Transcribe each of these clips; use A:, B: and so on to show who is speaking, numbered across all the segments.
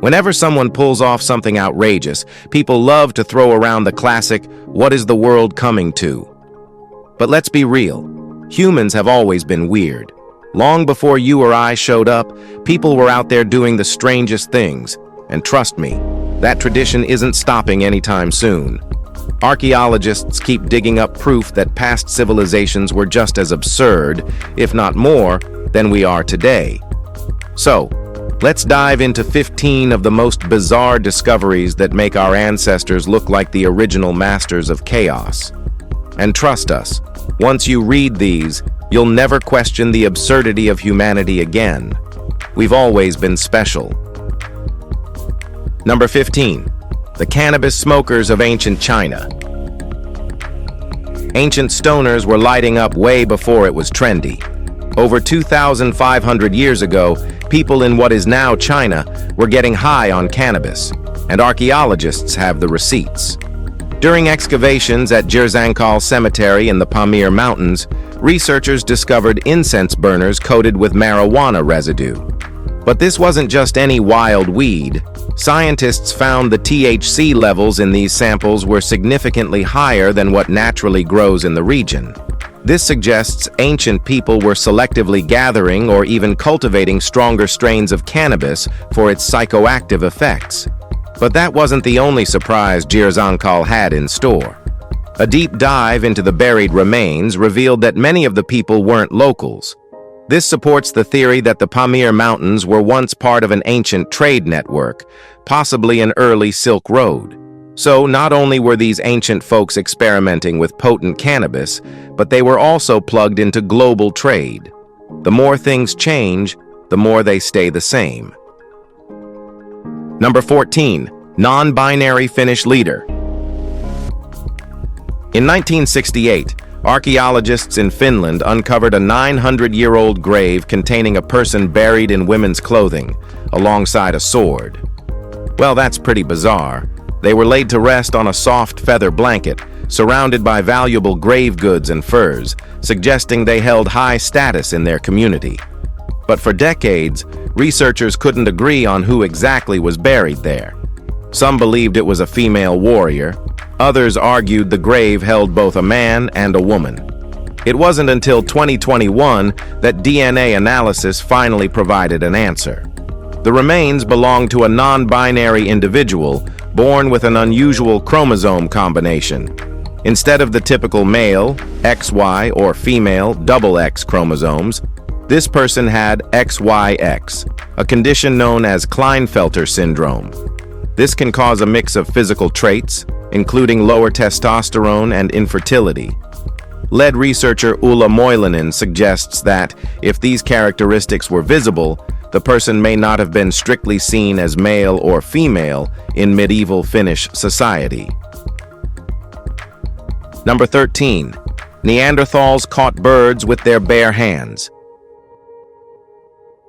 A: Whenever someone pulls off something outrageous, people love to throw around the classic, "What is the world coming to?" But let's be real. Humans have always been weird. Long before you or I showed up, people were out there doing the strangest things. And trust me, that tradition isn't stopping anytime soon. Archaeologists keep digging up proof that past civilizations were just as absurd, if not more, than we are today. So, let's dive into 15 of the most bizarre discoveries that make our ancestors look like the original masters of chaos. And trust us, once you read these, you'll never question the absurdity of humanity again. We've always been special. Number 15. The cannabis smokers of ancient China. Ancient stoners were lighting up way before it was trendy. Over 2,500 years ago, people in what is now China were getting high on cannabis, and archaeologists have the receipts. During excavations at Giza Cemetery in the Pamir Mountains, researchers discovered incense burners coated with marijuana residue. But this wasn't just any wild weed. Scientists found the THC levels in these samples were significantly higher than what naturally grows in the region. This suggests ancient people were selectively gathering or even cultivating stronger strains of cannabis for its psychoactive effects. But that wasn't the only surprise Archaeological had in store. A deep dive into the buried remains revealed that many of the people weren't locals. This supports the theory that the Pamir Mountains were once part of an ancient trade network, possibly an early Silk Road. So not only were these ancient folks experimenting with potent cannabis, but they were also plugged into global trade. The more things change, the more they stay the same. Number 14. Non-binary Finnish leader. In 1968, archaeologists in Finland uncovered a 900-year-old grave containing a person buried in women's clothing, alongside a sword. Well, that's pretty bizarre. They were laid to rest on a soft feather blanket, surrounded by valuable grave goods and furs, suggesting they held high status in their community. But for decades, researchers couldn't agree on who exactly was buried there. Some believed it was a female warrior. Others argued the grave held both a man and a woman. It wasn't until 2021 that DNA analysis finally provided an answer. The remains belonged to a non-binary individual born with an unusual chromosome combination. Instead of the typical male, XY, or female, XX chromosomes, this person had XYX, a condition known as Klinefelter syndrome. This can cause a mix of physical traits, including lower testosterone and infertility. Lead researcher Ulla Moilanen suggests that, if these characteristics were visible, the person may not have been strictly seen as male or female in medieval Finnish society. Number 13. Neanderthals caught birds with their bare hands.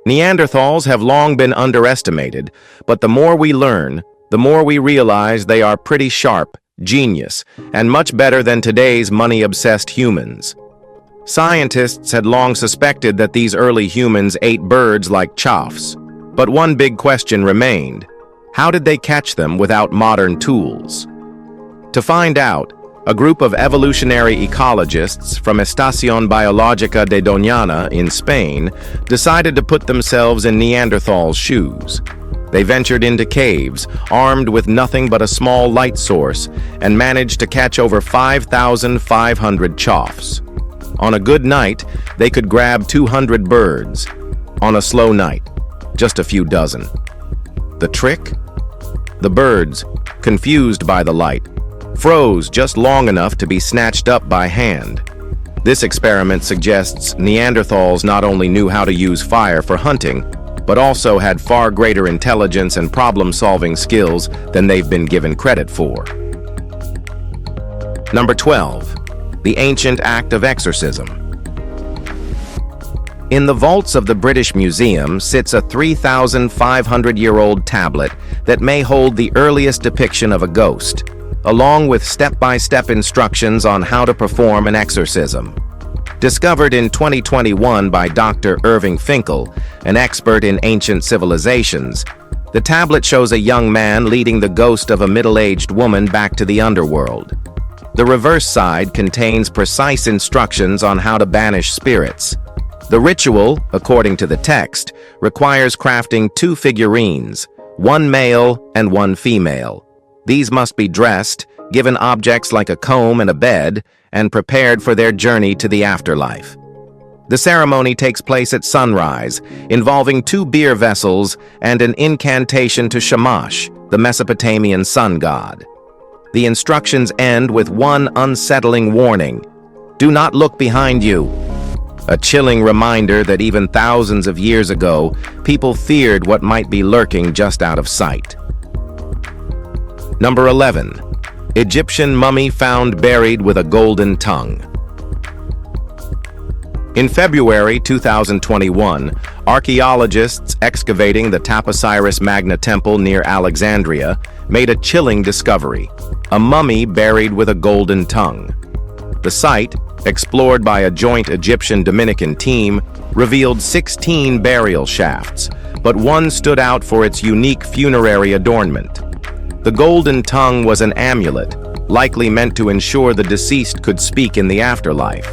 A: Neanderthals have long been underestimated, but the more we learn, the more we realize they are pretty sharp, genius, and much better than today's money-obsessed humans. Scientists had long suspected that these early humans ate birds like choughs. But one big question remained: how did they catch them without modern tools? To find out, a group of evolutionary ecologists from Estación Biológica de Doñana in Spain decided to put themselves in Neanderthals' shoes. They ventured into caves, armed with nothing but a small light source, and managed to catch over 5,500 choughs. On a good night, they could grab 200 birds. On a slow night, just a few dozen. The trick? The birds, confused by the light, froze just long enough to be snatched up by hand. This experiment suggests Neanderthals not only knew how to use fire for hunting, but also had far greater intelligence and problem-solving skills than they've been given credit for. Number 12. The ancient act of exorcism. In the vaults of the British Museum sits a 3,500-year-old tablet that may hold the earliest depiction of a ghost, along with step-by-step instructions on how to perform an exorcism. Discovered in 2021 by Dr. Irving Finkel, an expert in ancient civilizations, The tablet shows a young man leading the ghost of a middle-aged woman back to the underworld. The reverse side contains precise instructions on how to banish spirits. The ritual, according to the text, requires crafting 2 figurines, one male and one female. These must be dressed, given objects like a comb and a bed, and prepared for their journey to the afterlife. The ceremony takes place at sunrise, involving 2 beer vessels and an incantation to Shamash, the Mesopotamian sun god. The instructions end with one unsettling warning: do not look behind you. A chilling reminder that even thousands of years ago, people feared what might be lurking just out of sight. Number 11. Egyptian mummy found buried with a golden tongue. In February 2021, archaeologists excavating the Taposiris Magna Temple near Alexandria made a chilling discovery: a mummy buried with a golden tongue. The site, explored by a joint Egyptian-Dominican team, revealed 16 burial shafts, but one stood out for its unique funerary adornment. The golden tongue was an amulet, likely meant to ensure the deceased could speak in the afterlife.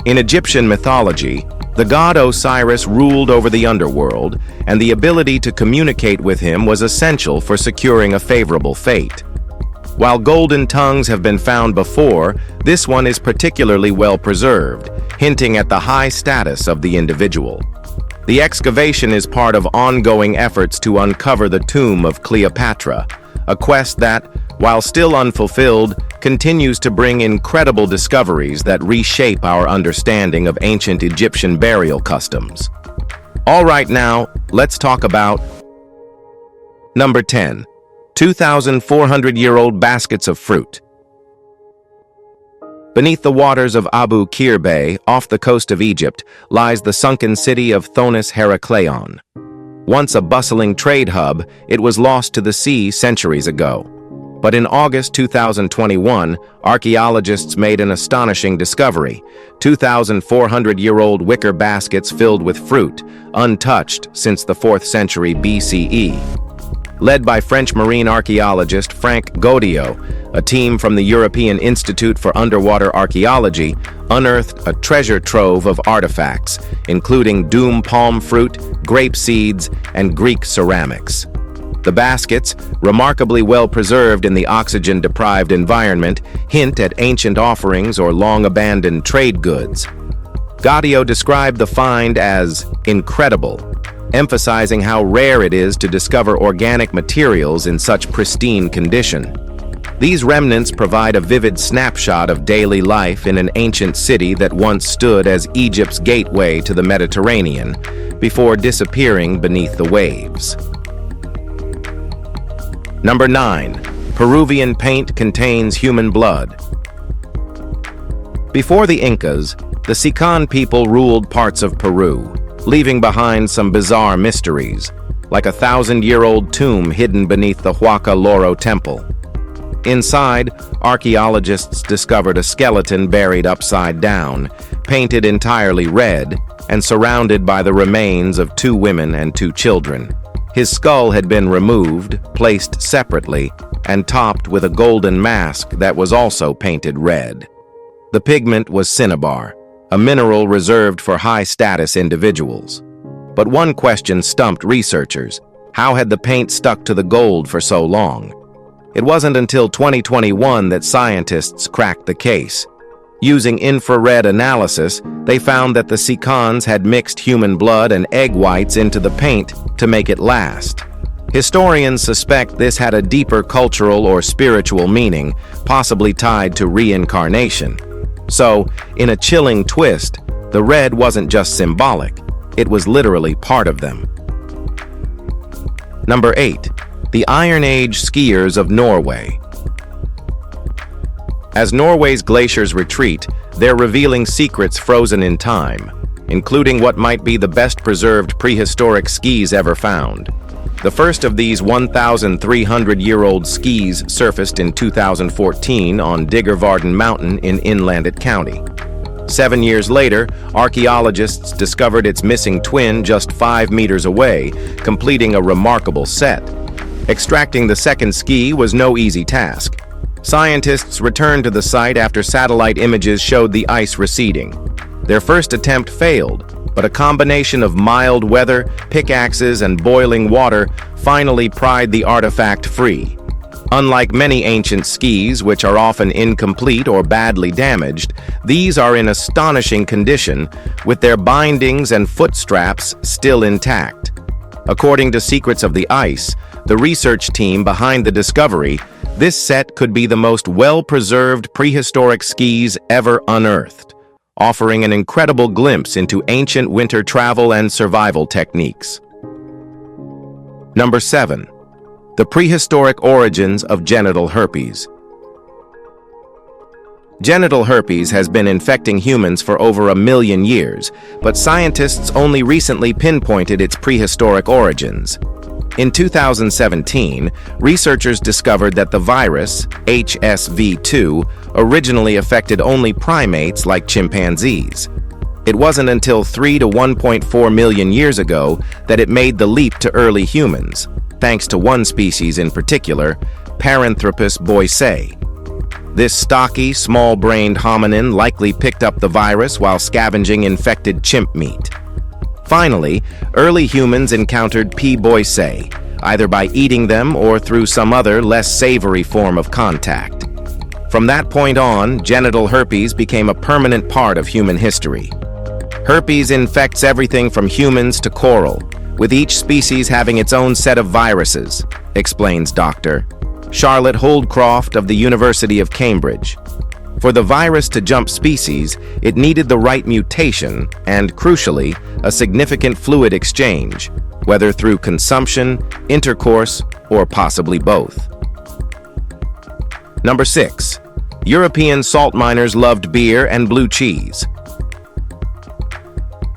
A: In Egyptian mythology, the god Osiris ruled over the underworld, and the ability to communicate with him was essential for securing a favorable fate. While golden tongues have been found before, this one is particularly well preserved, hinting at the high status of the individual. The excavation is part of ongoing efforts to uncover the tomb of Cleopatra, a quest that, while still unfulfilled, continues to bring incredible discoveries that reshape our understanding of ancient Egyptian burial customs. All right, now, let's talk about Number 10. 2,400-year-old baskets of fruit. Beneath the waters of Abu Qir Bay, off the coast of Egypt, lies the sunken city of Thonis Herakleion. Once a bustling trade hub, it was lost to the sea centuries ago. But in August 2021, archaeologists made an astonishing discovery: 2,400-year-old wicker baskets filled with fruit, untouched since the 4th century BCE. Led by French marine archaeologist Franck Goddio, a team from the European Institute for Underwater Archaeology unearthed a treasure trove of artifacts, including dum palm fruit, grape seeds, and Greek ceramics. The baskets, remarkably well preserved in the oxygen-deprived environment, hint at ancient offerings or long-abandoned trade goods. Goddio described the find as incredible, emphasizing how rare it is to discover organic materials in such pristine condition. These remnants provide a vivid snapshot of daily life in an ancient city that once stood as Egypt's gateway to the Mediterranean, before disappearing beneath the waves. Number 9. Peruvian paint contains human blood. Before the Incas, the Sican people ruled parts of Peru, leaving behind some bizarre mysteries, like a 1,000-year-old tomb hidden beneath the Huaca Loro temple. Inside, archaeologists discovered a skeleton buried upside down, painted entirely red, and surrounded by the remains of 2 women and 2 children. His skull had been removed, placed separately, and topped with a golden mask that was also painted red. The pigment was cinnabar, a mineral reserved for high-status individuals. But one question stumped researchers: how had the paint stuck to the gold for so long? It wasn't until 2021 that scientists cracked the case. Using infrared analysis, they found that the Sicans had mixed human blood and egg whites into the paint to make it last. Historians suspect this had a deeper cultural or spiritual meaning, possibly tied to reincarnation. So, in a chilling twist, the red wasn't just symbolic, it was literally part of them. Number 8. The Iron Age skiers of Norway. As Norway's glaciers retreat, they're revealing secrets frozen in time, including what might be the best preserved prehistoric skis ever found. The first of these 1,300-year-old skis surfaced in 2014 on Diggervarden Mountain in Innlandet County. 7 years later, archaeologists discovered its missing twin just 5 meters away, completing a remarkable set. Extracting the second ski was no easy task. Scientists returned to the site after satellite images showed the ice receding. Their first attempt failed, but a combination of mild weather, pickaxes, and boiling water finally pried the artifact free. Unlike many ancient skis, which are often incomplete or badly damaged, these are in astonishing condition, with their bindings and foot straps still intact. According to Secrets of the Ice, the research team behind the discovery, this set could be the most well-preserved prehistoric skis ever unearthed, offering an incredible glimpse into ancient winter travel and survival techniques. Number 7. The prehistoric origins of genital herpes. Genital herpes has been infecting humans for over 1 million years, but scientists only recently pinpointed its prehistoric origins. In 2017, researchers discovered that the virus, HSV2, originally affected only primates like chimpanzees. It wasn't until 3 to 1.4 million years ago that it made the leap to early humans, thanks to one species in particular, Paranthropus boisei. This stocky, small-brained hominin likely picked up the virus while scavenging infected chimp meat. Finally, early humans encountered P. boisei, either by eating them or through some other, less savory form of contact. From that point on, genital herpes became a permanent part of human history. Herpes infects everything from humans to coral, with each species having its own set of viruses, explains Dr. Charlotte Holdcroft of the University of Cambridge. For the virus to jump species, it needed the right mutation and, crucially, a significant fluid exchange, whether through consumption, intercourse, or possibly both. Number 6. European salt miners loved beer and blue cheese.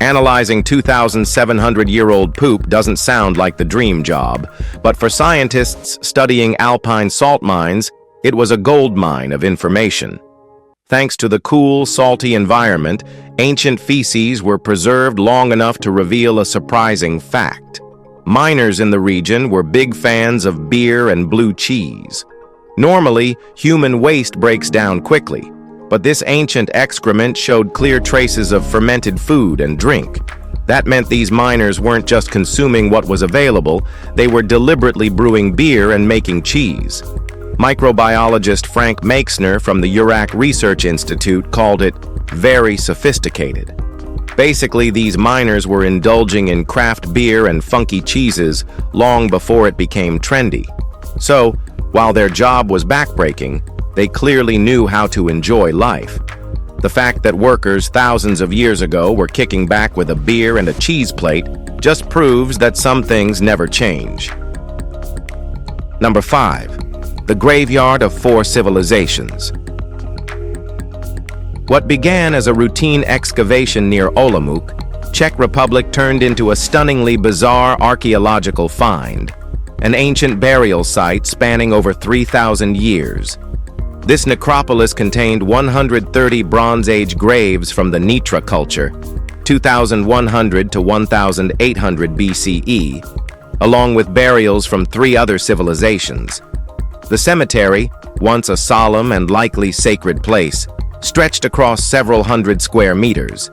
A: Analyzing 2,700-year-old poop doesn't sound like the dream job, but for scientists studying alpine salt mines, it was a gold mine of information. Thanks to the cool, salty environment, ancient feces were preserved long enough to reveal a surprising fact. Miners in the region were big fans of beer and blue cheese. Normally, human waste breaks down quickly, but this ancient excrement showed clear traces of fermented food and drink. That meant these miners weren't just consuming what was available, they were deliberately brewing beer and making cheese. Microbiologist Frank Meixner from the Urac Research Institute called it very sophisticated. Basically, these miners were indulging in craft beer and funky cheeses long before it became trendy. So, while their job was backbreaking, they clearly knew how to enjoy life. The fact that workers thousands of years ago were kicking back with a beer and a cheese plate just proves that some things never change. Number 5. The Graveyard of 4 Civilizations. What began as a routine excavation near Olomouc, Czech Republic turned into a stunningly bizarre archaeological find, an ancient burial site spanning over 3,000 years. This necropolis contained 130 Bronze Age graves from the Nitra culture, 2,100 to 1,800 BCE, along with burials from 3 other civilizations. The cemetery, once a solemn and likely sacred place, stretched across several hundred square meters.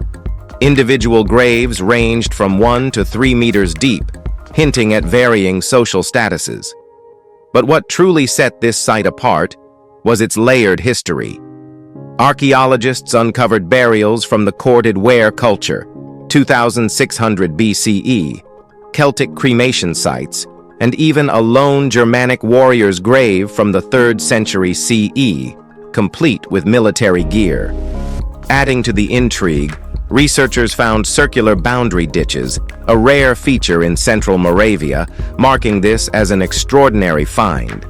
A: Individual graves ranged from 1 to 3 meters deep, hinting at varying social statuses. But what truly set this site apart was its layered history. Archaeologists uncovered burials from the corded ware culture, 2600 BCE, Celtic cremation sites, and even a lone Germanic warrior's grave from the 3rd century CE, complete with military gear. Adding to the intrigue, researchers found circular boundary ditches, a rare feature in central Moravia, marking this as an extraordinary find.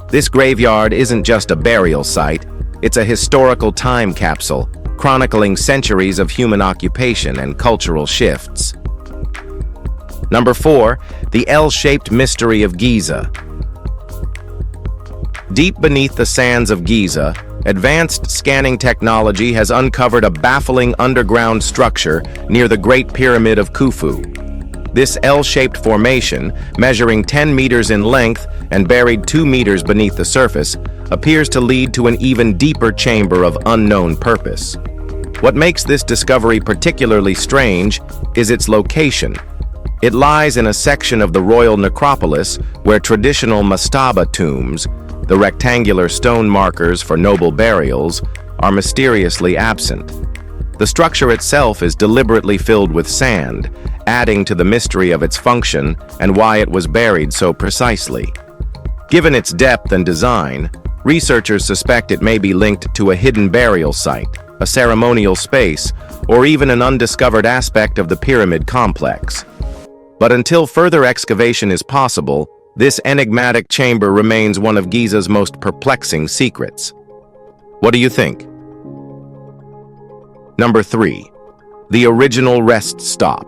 A: This graveyard isn't just a burial site, it's a historical time capsule, chronicling centuries of human occupation and cultural shifts. Number 4, the L-shaped mystery of Giza. Deep beneath the sands of Giza, advanced scanning technology has uncovered a baffling underground structure near the Great Pyramid of Khufu. This L-shaped formation, measuring 10 meters in length and buried 2 meters beneath the surface, appears to lead to an even deeper chamber of unknown purpose. What makes this discovery particularly strange is its location. It lies in a section of the royal necropolis where traditional mastaba tombs, the rectangular stone markers for noble burials, are mysteriously absent. The structure itself is deliberately filled with sand, adding to the mystery of its function and why it was buried so precisely. Given its depth and design, researchers suspect it may be linked to a hidden burial site, a ceremonial space, or even an undiscovered aspect of the pyramid complex. But until further excavation is possible, this enigmatic chamber remains one of Giza's most perplexing secrets. What do you think? Number 3. The original rest stop.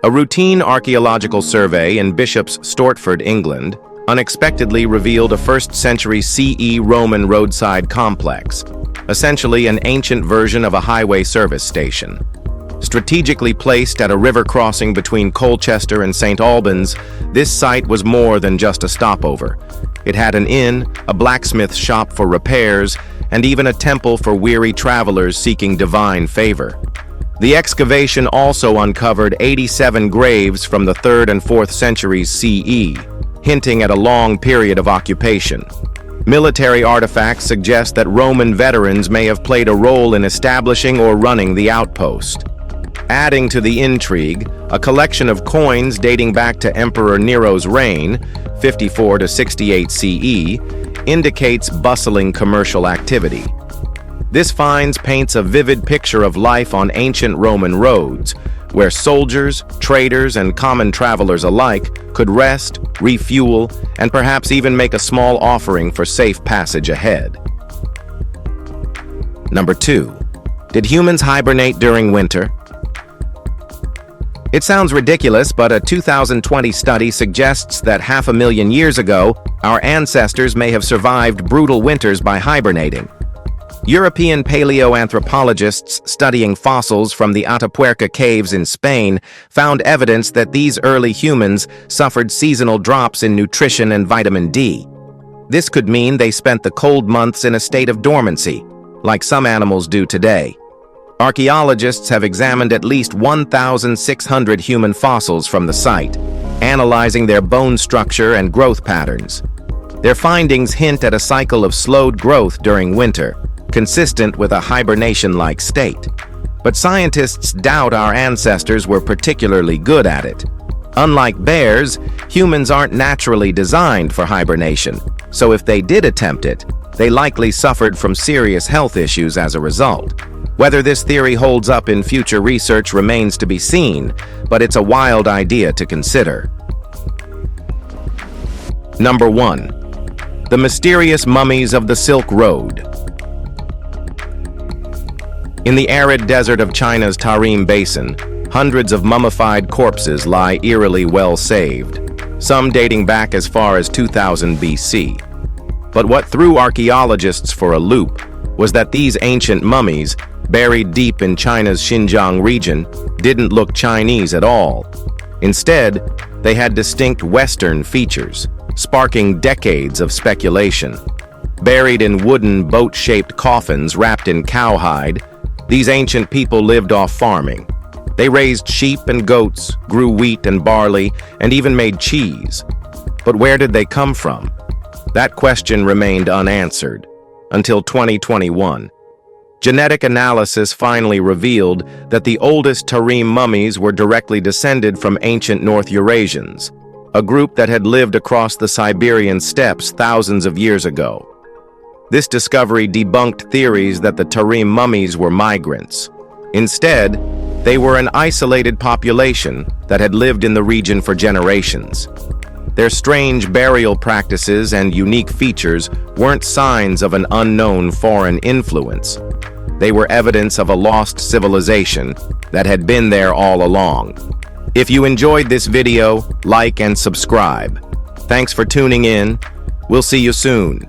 A: A routine archaeological survey in Bishop's Stortford, England, unexpectedly revealed a 1st century CE Roman roadside complex, essentially an ancient version of a highway service station. Strategically placed at a river crossing between Colchester and St. Albans, this site was more than just a stopover. It had an inn, a blacksmith shop for repairs, and even a temple for weary travelers seeking divine favor. The excavation also uncovered 87 graves from the 3rd and 4th centuries CE, hinting at a long period of occupation. Military artifacts suggest that Roman veterans may have played a role in establishing or running the outpost. Adding to the intrigue, a collection of coins dating back to Emperor Nero's reign, 54 to 68 CE, indicates bustling commercial activity. This find paints a vivid picture of life on ancient Roman roads, where soldiers, traders, and common travelers alike could rest, refuel, and perhaps even make a small offering for safe passage ahead. Number 2. Did humans hibernate during winter? It sounds ridiculous, but a 2020 study suggests that 500,000 years ago, our ancestors may have survived brutal winters by hibernating. European paleoanthropologists studying fossils from the Atapuerca caves in Spain found evidence that these early humans suffered seasonal drops in nutrition and vitamin D. This could mean they spent the cold months in a state of dormancy, like some animals do today. Archaeologists have examined at least 1,600 human fossils from the site, analyzing their bone structure and growth patterns. Their findings hint at a cycle of slowed growth during winter, consistent with a hibernation-like state. But scientists doubt our ancestors were particularly good at it. Unlike bears, humans aren't naturally designed for hibernation, so if they did attempt it, they likely suffered from serious health issues as a result. Whether this theory holds up in future research remains to be seen, but it's a wild idea to consider. Number 1. The mysterious mummies of the Silk Road. In the arid desert of China's Tarim Basin, hundreds of mummified corpses lie eerily well saved, some dating back as far as 2000 BC. But what threw archaeologists for a loop was that these ancient mummies, buried deep in China's Xinjiang region, didn't look Chinese at all. Instead, they had distinct Western features, sparking decades of speculation. Buried in wooden boat-shaped coffins wrapped in cowhide, these ancient people lived off farming. They raised sheep and goats, grew wheat and barley, and even made cheese. But where did they come from? That question remained unanswered until 2021. Genetic analysis finally revealed that the oldest Tarim mummies were directly descended from ancient North Eurasians, a group that had lived across the Siberian steppes thousands of years ago. This discovery debunked theories that the Tarim mummies were migrants. Instead, they were an isolated population that had lived in the region for generations. Their strange burial practices and unique features weren't signs of an unknown foreign influence. They were evidence of a lost civilization that had been there all along. If you enjoyed this video, like and subscribe. Thanks for tuning in. We'll see you soon.